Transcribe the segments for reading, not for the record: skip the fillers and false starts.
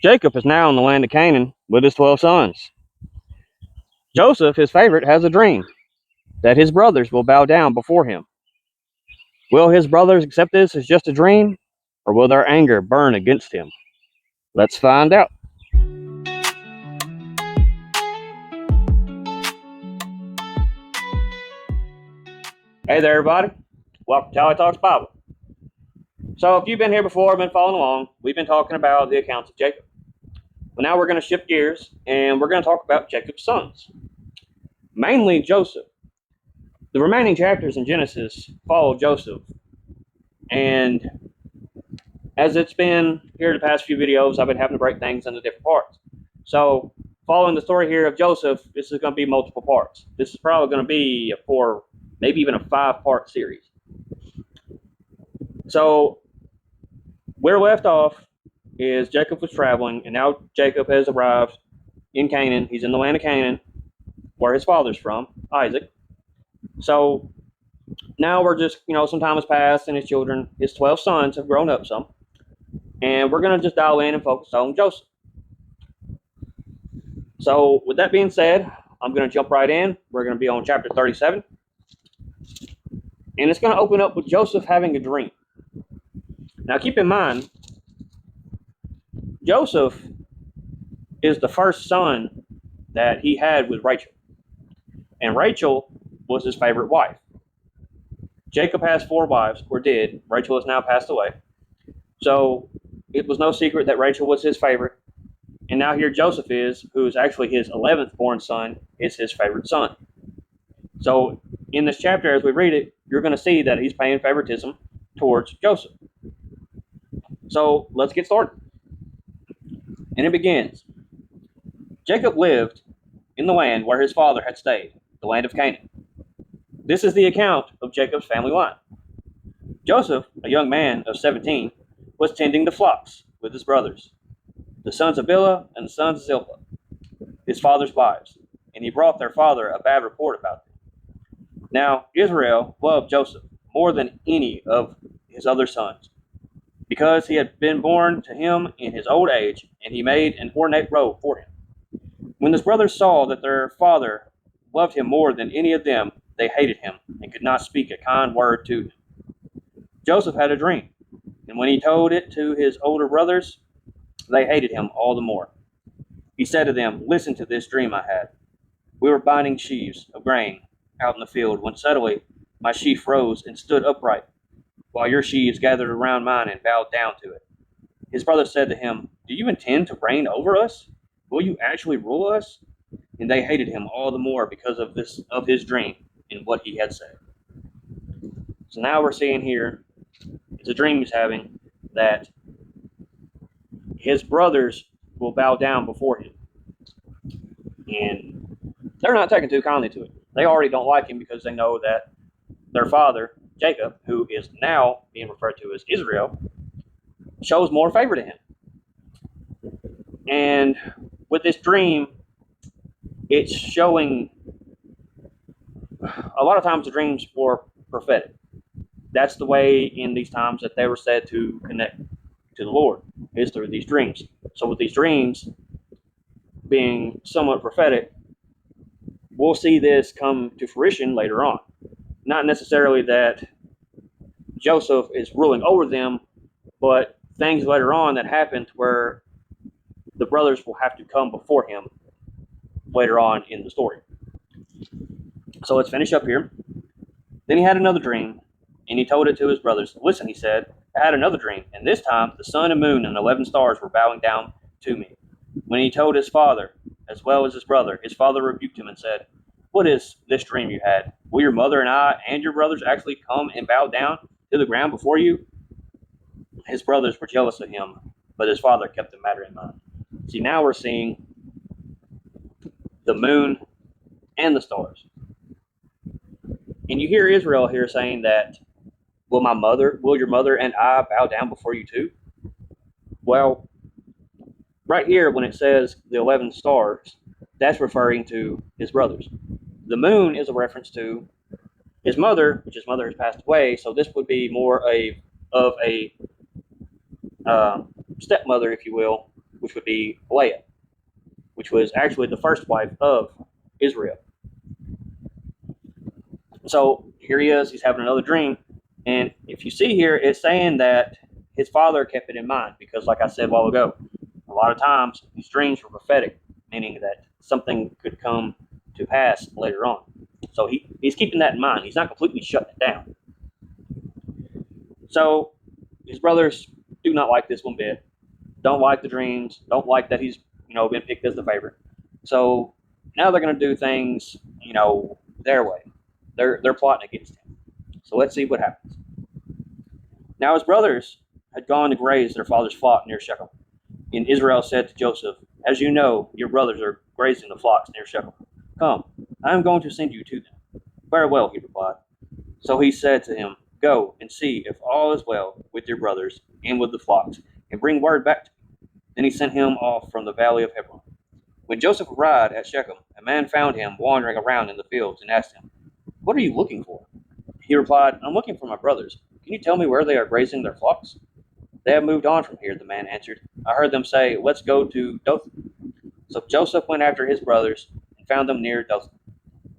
Jacob is now in the land of Canaan with his 12 sons. Joseph, his favorite, has a dream that his brothers will bow down before him. Will his brothers accept this as just a dream, or will their anger burn against him? Let's find out. Hey there, everybody. Welcome to Tally Talks Bible. So if you've been here before, been following along, we've been talking about the accounts of Jacob. But now we're going to shift gears, and we're going to talk about Jacob's sons, mainly Joseph. The remaining chapters in Genesis follow Joseph, and as it's been here the past few videos, I've been having to break things into different parts. So following the story here of Joseph, this is going to be multiple parts. This is probably going to be a 4, maybe even a 5-part series. So where left off is Jacob was traveling, and now Jacob has arrived in Canaan. He's in the land of Canaan, where his father's from, Isaac. So now we're just, some time has passed, and his children, his 12 sons, have grown up some. And we're going to just dial in and focus on Joseph. So with that being said, I'm going to jump right in. We're going to be on chapter 37. And it's going to open up with Joseph having a dream. Now keep in mind, Joseph is the first son that he had with Rachel. And Rachel was his favorite wife. Jacob has 4 wives, or did. Rachel has now passed away. So it was no secret that Rachel was his favorite. And now here Joseph is, who is actually his 11th born son, is his favorite son. So in this chapter, as we read it, you're going to see that he's paying favoritism towards Joseph. So let's get started. And it begins. Jacob lived in the land where his father had stayed, the land of Canaan. This is the account of Jacob's family line. Joseph, a young man of 17, was tending the flocks with his brothers, the sons of Bilhah and the sons of Zilpah, his father's wives, and he brought their father a bad report about them. Now Israel loved Joseph more than any of his other sons, because he had been born to him in his old age, and he made an ornate robe for him. When his brothers saw that their father loved him more than any of them, they hated him and could not speak a kind word to him. Joseph had a dream, and when he told it to his older brothers, they hated him all the more. He said to them, "Listen to this dream I had. We were binding sheaves of grain out in the field, when suddenly my sheaf rose and stood upright, while your sheaves gathered around mine and bowed down to it." His brothers said to him, "Do you intend to reign over us? Will you actually rule us?" And they hated him all the more because of his dream and what he had said. So now we're seeing here, it's a dream he's having, that his brothers will bow down before him. And they're not taking too kindly to it. They already don't like him because they know that their father, Jacob, who is now being referred to as Israel, shows more favor to him. And with this dream, it's showing, a lot of times the dreams were prophetic. That's the way in these times that they were said to connect to the Lord, is through these dreams. So with these dreams being somewhat prophetic, we'll see this come to fruition later on. Not necessarily that Joseph is ruling over them, but things later on that happened where the brothers will have to come before him later on in the story. So let's finish up here. Then he had another dream, and he told it to his brothers. "Listen," he said, "I had another dream, and this time the sun and moon and 11 stars were bowing down to me." When he told his father, as well as his brother, his father rebuked him and said, "What is this dream you had? Will your mother and I and your brothers actually come and bow down to the ground before you?" His brothers were jealous of him, but his father kept the matter in mind. See, now we're seeing the moon and the stars. And you hear Israel here saying that, will your mother and I bow down before you too? Well, right here when it says the 11 stars, that's referring to his brothers. The moon is a reference to his mother, which his mother has passed away, so this would be more of a stepmother, if you will, which would be Leah, which was actually the first wife of Israel. So here he is, he's having another dream. And if you see here, it's saying that his father kept it in mind because, like I said a while ago, a lot of times these dreams were prophetic, meaning that something could come to pass later on. So he's keeping that in mind. He's not completely shutting it down. So his brothers do not like this one bit. Don't like the dreams. Don't like that he's been picked as the favorite. So now they're going to do things their way. They're plotting against him. So let's see what happens. Now his brothers had gone to graze their father's flock near Shechem. And Israel said to Joseph, "As you know, your brothers are grazing the flocks near Shechem. Come, I am going to send you to them." "Very well," he replied. So he said to him, "Go and see if all is well with your brothers and with the flocks, and bring word back to me." Then he sent him off from the valley of Hebron. When Joseph arrived at Shechem, a man found him wandering around in the fields and asked him, "What are you looking for?" He replied, "I'm looking for my brothers. Can you tell me where they are grazing their flocks?" "They have moved on from here," the man answered. "I heard them say, 'Let's go to Dothan.'" So Joseph went after his brothers and found them near Dothan.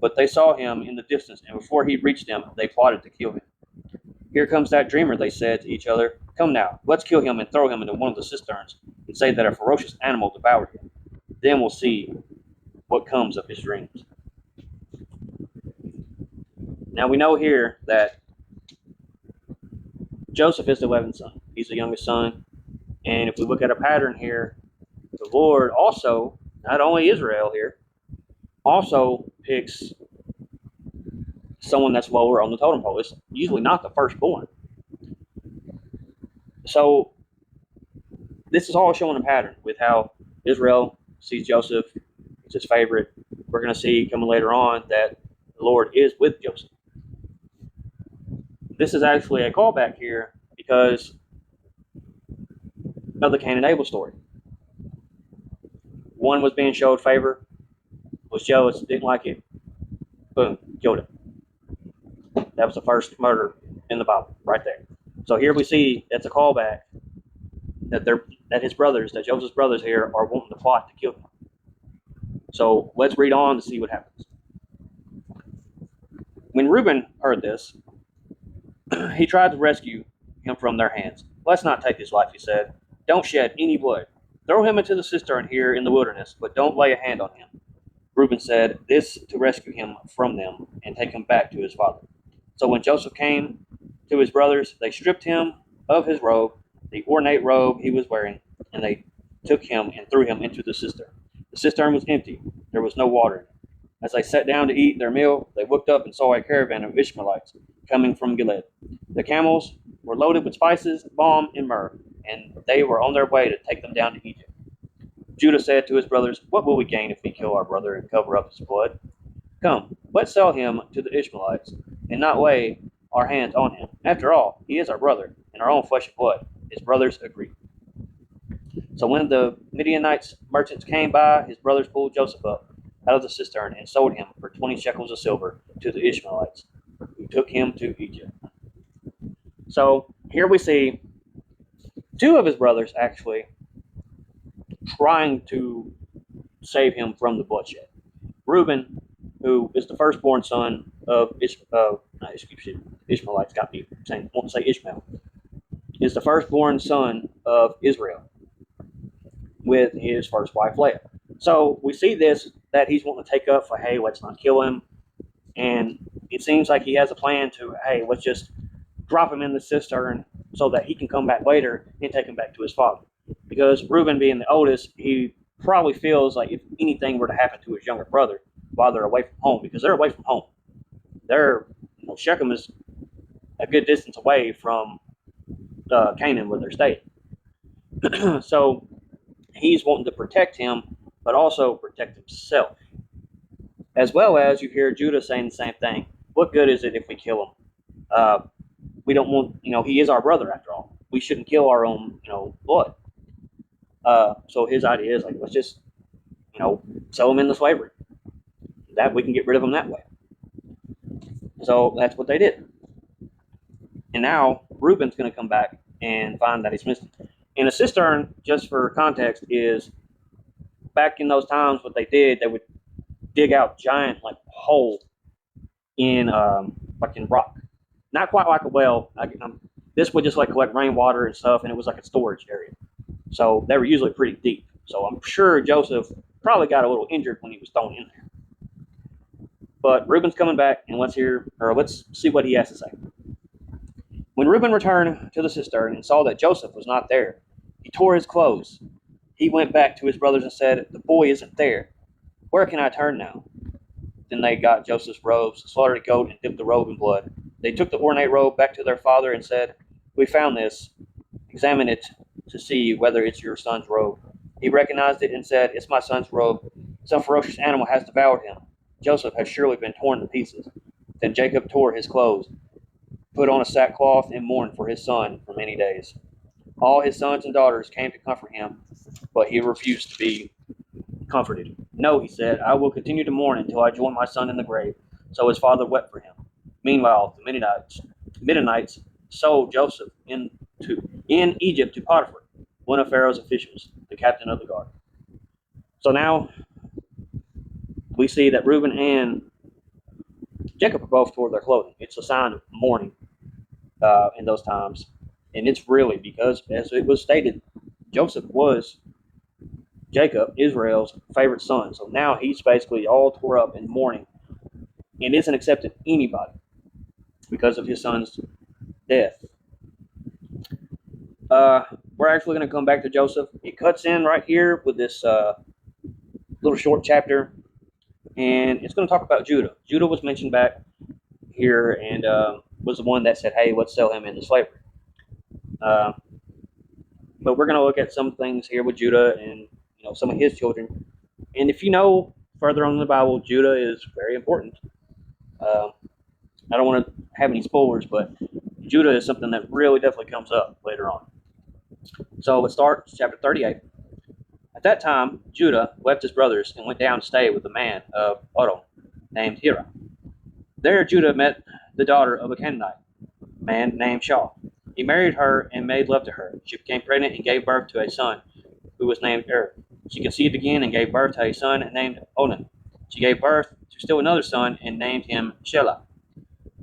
But they saw him in the distance, and before he reached them, they plotted to kill him. "Here comes that dreamer," they said to each other. "Come now, let's kill him and throw him into one of the cisterns and say that a ferocious animal devoured him. Then we'll see what comes of his dreams." Now we know here that Joseph is the 11th son. He's the youngest son. And if we look at a pattern here, the Lord also, not only Israel here, also picks someone that's lower on the totem pole. It's usually not the firstborn. So this is all showing a pattern with how Israel sees Joseph as his favorite. We're going to see coming later on that the Lord is with Joseph. This is actually a callback here because of the Cain and Abel story. One was being showed favor, was jealous, didn't like it. Boom, killed him. That was the first murder in the Bible, right there. So here we see that's a callback that his brothers, that Joseph's brothers here, are wanting to plot to kill him. So let's read on to see what happens. When Reuben heard this, he tried to rescue him from their hands. "Let's not take his life," he said. "Don't shed any blood. Throw him into the cistern here in the wilderness, but don't lay a hand on him." Reuben said this to rescue him from them and take him back to his father. So when Joseph came to his brothers, they stripped him of his robe, the ornate robe he was wearing, and they took him and threw him into the cistern. The cistern was empty. There was no water in it. As they sat down to eat their meal, they looked up and saw a caravan of Ishmaelites coming from Gilead. The camels were loaded with spices, balm, and myrrh, and they were on their way to take them down to Egypt. Judah said to his brothers, "What will we gain if we kill our brother and cover up his blood? Come, let's sell him to the Ishmaelites and not lay our hands on him. After all, he is our brother and our own flesh and blood." His brothers agreed. So when the Midianites merchants came by, his brothers pulled Joseph up out of the cistern and sold him for 20 shekels of silver to the Ishmaelites, who took him to Egypt. So here we see two of his brothers actually trying to save him from the bloodshed. Reuben, who is the firstborn son of Ishmaelites, got me saying, won't say Ishmael, is the firstborn son of Israel with his first wife Leah. So we see this, that he's wanting to take up for, hey, let's not kill him. And it seems like he has a plan to, hey, let's just drop him in the cistern so that he can come back later and take him back to his father. Because Reuben being the oldest, he probably feels like if anything were to happen to his younger brother while they're away from home, because they're away from home. Shechem is a good distance away from Canaan where they're staying. So he's wanting to protect him, but also protect himself. As well as you hear Judah saying the same thing. What good is it if we kill him? We don't want, he is our brother after all. We shouldn't kill our own, blood. So his idea is like, let's just, sell him into slavery. That we can get rid of him that way. So that's what they did. And now Reuben's going to come back and find that he's missing. And a cistern, just for context, is back in those times what they did, they would dig out giant like hole in like in rock. Not quite like a well. This would just like collect rainwater and stuff, and it was like a storage area. So they were usually pretty deep. So I'm sure Joseph probably got a little injured when he was thrown in there. But Reuben's coming back, and let's see what he has to say. When Reuben returned to the cistern and saw that Joseph was not there, he tore his clothes. He went back to his brothers and said, "The boy isn't there. Where can I turn now?" Then they got Joseph's robes, slaughtered a goat, and dipped the robe in blood. They took the ornate robe back to their father and said, "We found this. Examine it to see whether it's your son's robe." He recognized it and said, "It's my son's robe. Some ferocious animal has devoured him. Joseph has surely been torn to pieces." Then Jacob tore his clothes, put on a sackcloth, and mourned for his son for many days. All his sons and daughters came to comfort him, but he refused to be comforted. "No," he said, "I will continue to mourn until I join my son in the grave." So his father wept for him. Meanwhile, the Midianites sold Joseph in Egypt to Potiphar, one of Pharaoh's officials, the captain of the guard. So now we see that Reuben and Jacob are both toward their clothing. It's a sign of mourning in those times. And it's really because, as it was stated, Joseph was Jacob, Israel's favorite son. So now he's basically all tore up in mourning and isn't accepting anybody because of his son's death. We're actually going to come back to Joseph. It cuts in right here with this little short chapter, and it's going to talk about Judah. Judah was mentioned back here and was the one that said, "Hey, let's sell him into slavery." But we're going to look at some things here with Judah and some of his children. And if you know further on in the Bible, Judah is very important. I don't want to have any spoilers, but Judah is something that really definitely comes up later on. So let's start chapter 38. At that time, Judah left his brothers and went down to stay with a man of Odom named Hira. There Judah met the daughter of a Canaanite man named Shaw. He married her and made love to her. She became pregnant and gave birth to a son who was named She conceived again and gave birth to a son named Onan. She gave birth to still another son and named him Shelah.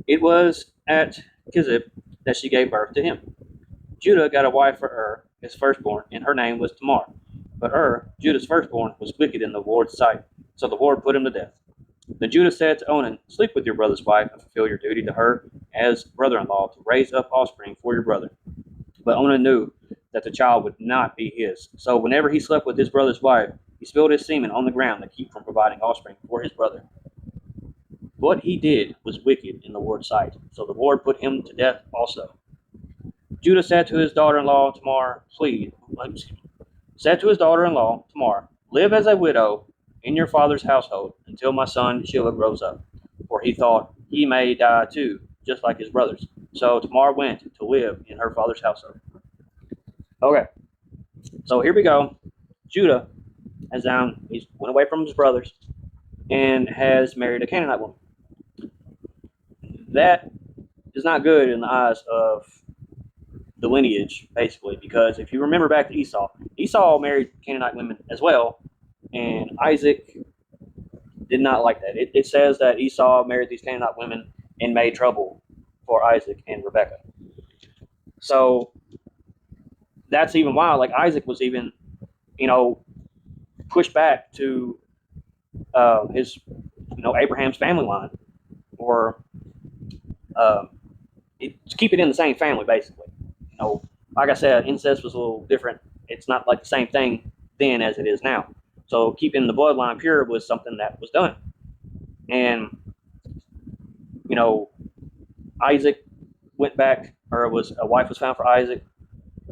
It was at Kizib that she gave birth to him. Judah got a wife for his firstborn, and her name was Tamar. But Judah's firstborn, was wicked in the Lord's sight, so the Lord put him to death. Then Judah said to Onan, "Sleep with your brother's wife and fulfill your duty to her as brother-in-law to raise up offspring for your brother." But Onan knew that the child would not be his. So whenever he slept with his brother's wife, he spilled his semen on the ground to keep from providing offspring for his brother. What he did was wicked in the Lord's sight, so the Lord put him to death also. Judah said to his daughter-in-law Tamar, "Live as a widow in your father's household until my son Shelah grows up." For he thought, he may die too, just like his brothers. So Tamar went to live in her father's household. Okay, so here we go. Judah he went away from his brothers and has married a Canaanite woman. That is not good in the eyes of the lineage, basically, because if you remember back to Esau married Canaanite women as well, and Isaac did not like that. It says that Esau married these Canaanite women and made trouble for Isaac and Rebekah. So that's even why, like, Isaac was even, pushed back to his, Abraham's family line, or to keep it in the same family, basically. Like I said, incest was a little different. It's not like the same thing then as it is now. So keeping the bloodline pure was something that was done. And, Isaac went back, or a wife was found for Isaac,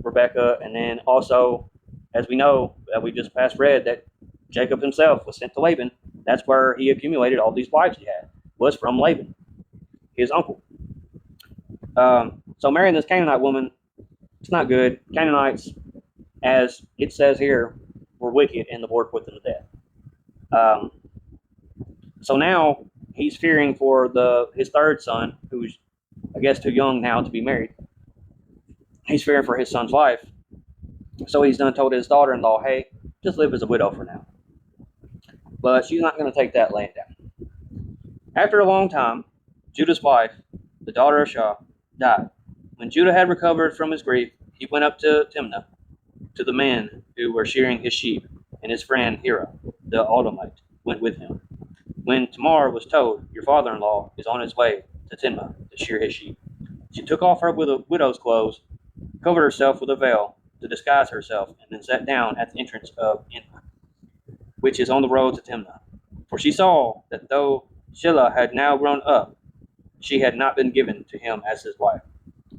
Rebekah, and then also, as we know, that we just read, that Jacob himself was sent to Laban. That's where he accumulated all these wives he had, was from Laban, his uncle. So marrying this Canaanite woman, it's not good. Canaanites, as it says here, were wicked, and the Lord put them to death. So now he's fearing for his third son, who's, I guess, too young now to be married. He's fearing for his son's life. So he's done told his daughter-in-law, hey, just live as a widow for now. But she's not going to take that laying down. After a long time, Judah's wife, the daughter of Shah, died. When Judah had recovered from his grief, he went up to Timnah, to the men who were shearing his sheep, and his friend Hira, the Edomite, went with him. When Tamar was told, your father-in-law is on his way to Timnah to shear his sheep, she took off her widow's clothes, covered herself with a veil to disguise herself, and then sat down at the entrance of Enah, which is on the road to Timnah. For she saw that though Shelah had now grown up, she had not been given to him as his wife.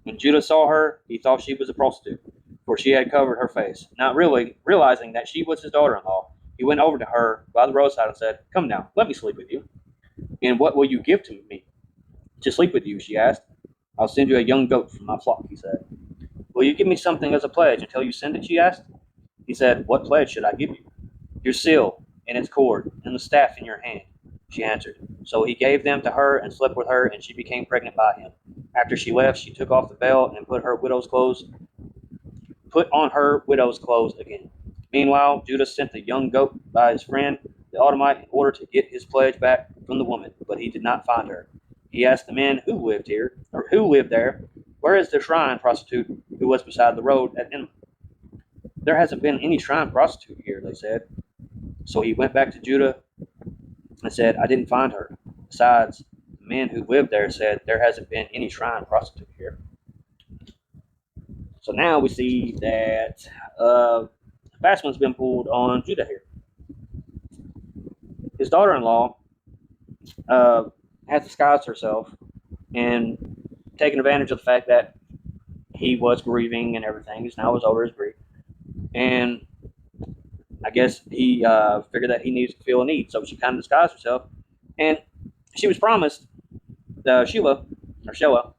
When Judah saw her, he thought she was a prostitute, for she had covered her face. Not really realizing that she was his daughter-in-law, he went over to her by the roadside and said, come now, let me sleep with you. And what will you give to me to sleep with you? She asked. I'll send you a young goat from my flock, he said. Will you give me something as a pledge until you send it? She asked. He said, what pledge should I give you? Your seal and its cord and the staff in your hand, she answered. So he gave them to her and slept with her, and she became pregnant by him. After she left, she took off the veil and put on her widow's clothes again. Meanwhile, Judah sent the young goat by his friend, the Edomite, in order to get his pledge back from the woman, but he did not find her. He asked the men who lived there, where is the shrine prostitute who was beside the road at Enah? There hasn't been any shrine prostitute here, they said. So he went back to Judah and said, I didn't find her. Besides, the men who lived there said, there hasn't been any shrine prostitute here. So now we see that fast one's been pulled on Judah here. His daughter-in-law has disguised herself and taken advantage of the fact that he was grieving and everything. He's now over his grief. And I guess he figured that he needs to feel a need. So she kind of disguised herself. And she was promised Shelah,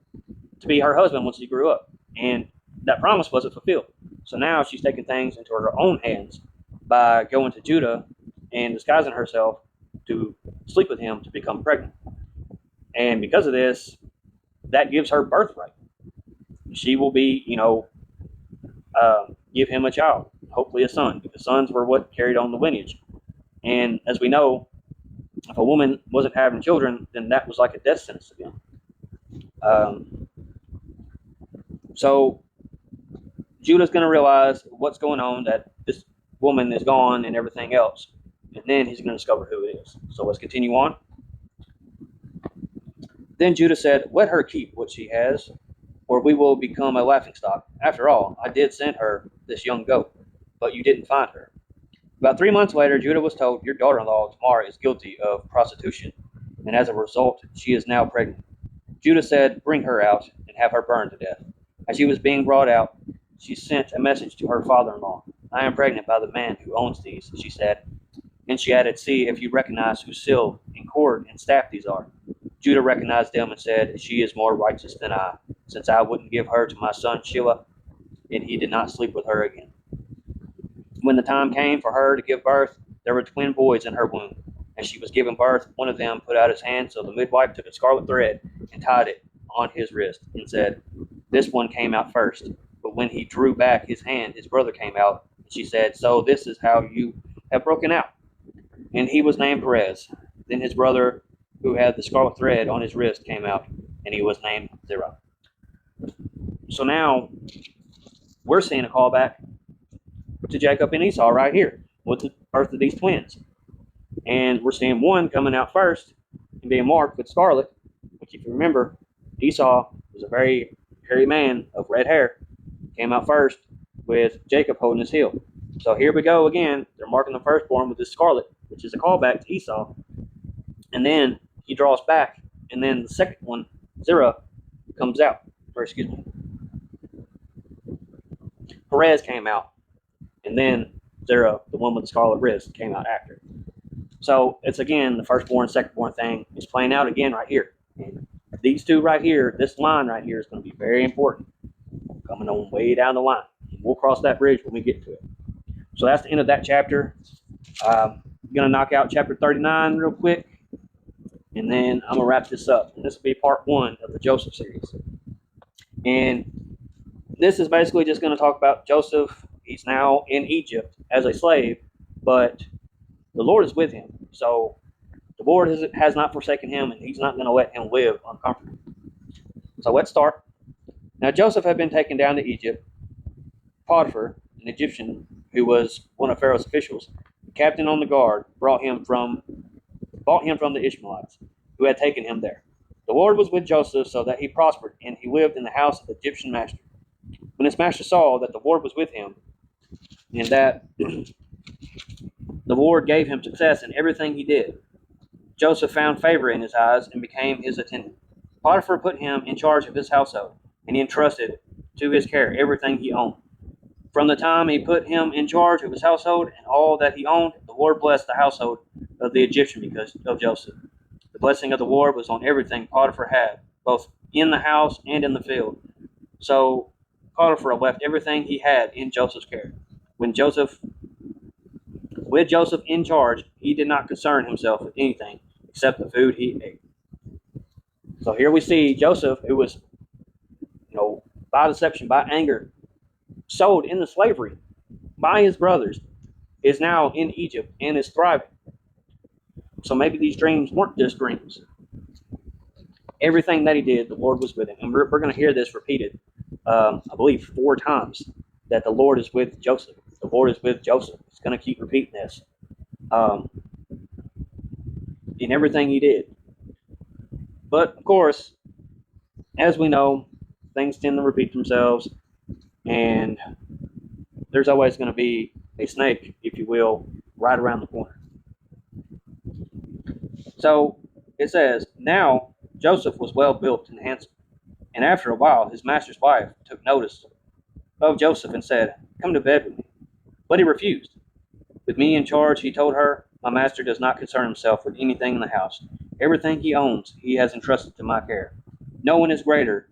to be her husband once he grew up. And that promise wasn't fulfilled. So now she's taking things into her own hands by going to Judah and disguising herself to sleep with him to become pregnant. And because of this, that gives her birthright. She will be, give him a child, hopefully a son, because sons were what carried on the lineage. And as we know, if a woman wasn't having children, then that was like a death sentence to them. So Judah's going to realize what's going on, that this woman is gone and everything else. And then he's going to discover who it is. So let's continue on. Then Judah said, let her keep what she has, or we will become a laughingstock. After all, I did send her this young goat, but you didn't find her. About 3 months later, Judah was told, your daughter-in-law, Tamar, is guilty of prostitution, and as a result, she is now pregnant. Judah said, bring her out and have her burned to death. As she was being brought out, she sent a message to her father-in-law. I am pregnant by the man who owns these, she said. And she added, see if you recognize whose seal and cord and staff these are. Judah recognized them and said, she is more righteous than I, since I wouldn't give her to my son Shelah, and he did not sleep with her again. When the time came for her to give birth, there were twin boys in her womb. As she was giving birth, one of them put out his hand, so the midwife took a scarlet thread and tied it on his wrist and said, this one came out first. But when he drew back his hand, his brother came out. She said, so this is how you have broken out. And he was named Perez. Then his brother, who had the scarlet thread on his wrist, came out, and he was named Zerah. So now we're seeing a callback to Jacob and Esau right here with the birth of these twins. And we're seeing one coming out first and being marked with scarlet, which if you remember, Esau was a very hairy man of red hair, came out first with Jacob holding his heel. So here we go again. They're marking the firstborn with this scarlet, which is a callback to Esau. And then he draws back, and then the second one, Zerah, comes out. Perez came out, and then Zerah, the one with the scarlet wrist, came out after. So it's again the firstborn, secondborn thing is playing out again right here. And these two right here, this line right here is going to be very important. Coming on way down the line. We'll cross that bridge when we get to it. So that's the end of that chapter. I'm going to knock out chapter 39 real quick, and then I'm going to wrap this up. And this will be part 1 of the Joseph series. And this is basically just going to talk about Joseph. He's now in Egypt as a slave, but the Lord is with him. So the Lord has not forsaken him, and he's not going to let him live uncomfortably. So let's start. Now Joseph had been taken down to Egypt. Potiphar, an Egyptian who was one of Pharaoh's officials, the captain on the guard, bought him from the Ishmaelites, who had taken him there. The Lord was with Joseph so that he prospered, and he lived in the house of the Egyptian master. When his master saw that the Lord was with him, and that the Lord gave him success in everything he did, Joseph found favor in his eyes and became his attendant. Potiphar put him in charge of his household, and he entrusted to his care everything he owned. From the time he put him in charge of his household and all that he owned, the Lord blessed the household of the Egyptian because of Joseph. The blessing of the Lord was on everything Potiphar had, both in the house and in the field. So Potiphar left everything he had in Joseph's care. With Joseph in charge, he did not concern himself with anything except the food he ate. So here we see Joseph, who was, by deception, by anger, sold into slavery by his brothers, is now in Egypt and is thriving. So maybe these dreams weren't just dreams. Everything that he did, the Lord was with him. And we're going to hear this repeated, I believe, 4 times, that the Lord is with Joseph. The Lord is with Joseph. He's going to keep repeating this in everything he did. But, of course, as we know, things tend to repeat themselves, and there's always going to be a snake, if you will, right around the corner. So it says, now Joseph was well built and handsome, and after a while his master's wife took notice of Joseph and said, come to bed with me. But he refused. With me in charge, he told her, my master does not concern himself with anything in the house. Everything he owns, he has entrusted to my care. No one is greater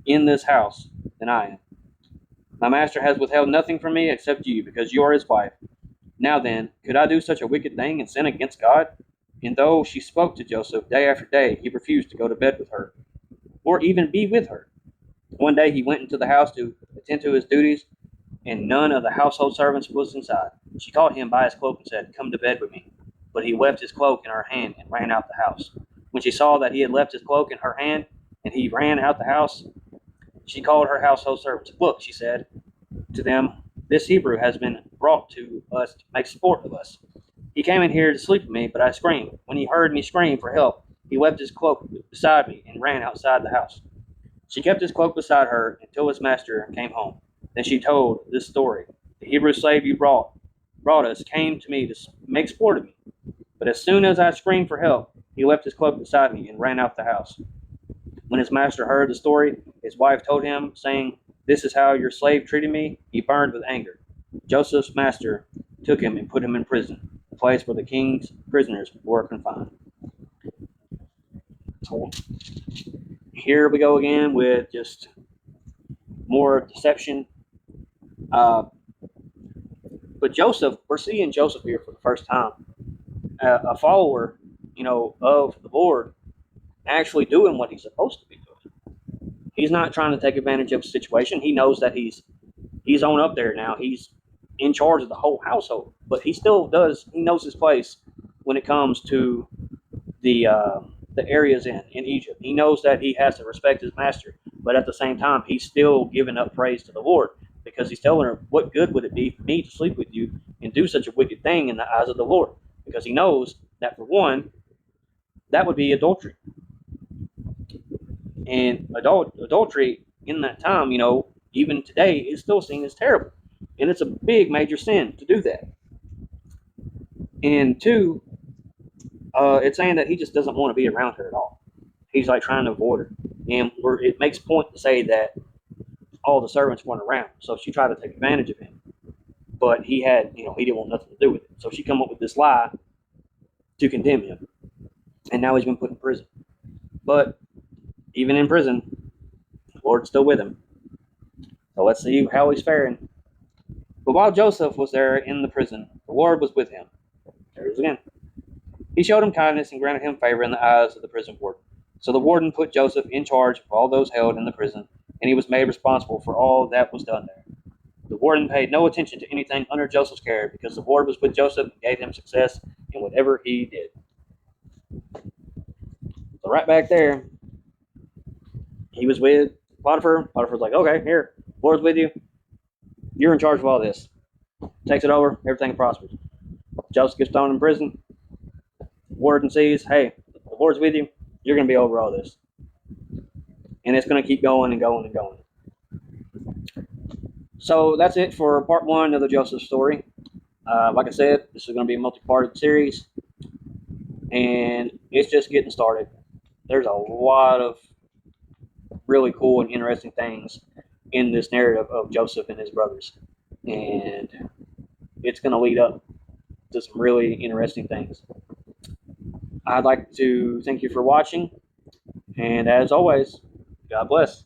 in this house than I am. My master has withheld nothing from me except you, because you are his wife. Now then, could I do such a wicked thing and sin against God? And though she spoke to Joseph day after day, he refused to go to bed with her, or even be with her. One day he went into the house to attend to his duties, and none of the household servants was inside. She caught him by his cloak and said, come to bed with me. But he left his cloak in her hand and ran out the house. When she saw that he had left his cloak in her hand, and he ran out the house, she called her household servants. Look, she said to them, this Hebrew has been brought to us to make sport of us. He came in here to sleep with me, but I screamed. When he heard me scream for help, he left his cloak beside me and ran outside the house. She kept his cloak beside her until his master came home. Then she told this story. The Hebrew slave you brought us came to me to make sport of me. But as soon as I screamed for help, he left his cloak beside me and ran out the house. When his master heard the story, his wife told him, saying, this is how your slave treated me. He burned with anger. Joseph's master took him and put him in prison, the place where the king's prisoners were confined. So here we go again with just more deception. But Joseph, we're seeing Joseph here for the first time, a follower, of the Lord, actually doing what he's supposed to be doing. He's not trying to take advantage of the situation. He knows that he's on up there now. He's in charge of the whole household, but he still does. He knows his place when it comes to the areas in Egypt. He knows that he has to respect his master, but at the same time, he's still giving up praise to the Lord, because he's telling her, what good would it be for me to sleep with you and do such a wicked thing in the eyes of the Lord? Because he knows that, for one, that would be adultery. And adultery in that time, even today, is still seen as terrible. And it's a big, major sin to do that. And 2, it's saying that he just doesn't want to be around her at all. He's like trying to avoid her. And it makes point to say that all the servants weren't around, so she tried to take advantage of him. But he didn't want nothing to do with it. So she come up with this lie to condemn him. And now he's been put in prison. But even in prison, the Lord's still with him. So let's see how he's faring. But while Joseph was there in the prison, the Lord was with him. There it is again. He showed him kindness and granted him favor in the eyes of the prison warden. So the warden put Joseph in charge of all those held in the prison, and he was made responsible for all that was done there. The warden paid no attention to anything under Joseph's care because the Lord was with Joseph and gave him success in whatever he did. So right back there, he was with Potiphar. Potiphar's like, okay, here, Lord's with you. You're in charge of all this. Takes it over, everything prospers. Joseph gets thrown in prison. Warden sees, hey, the Lord's with you. You're going to be over all this. And it's going to keep going and going and going. So that's it for part one of the Joseph story. Like I said, this is going to be a multi-part series, and it's just getting started. There's a lot of really cool and interesting things in this narrative of Joseph and his brothers, and it's going to lead up to some really interesting things. I'd like to thank you for watching, and as always, God bless.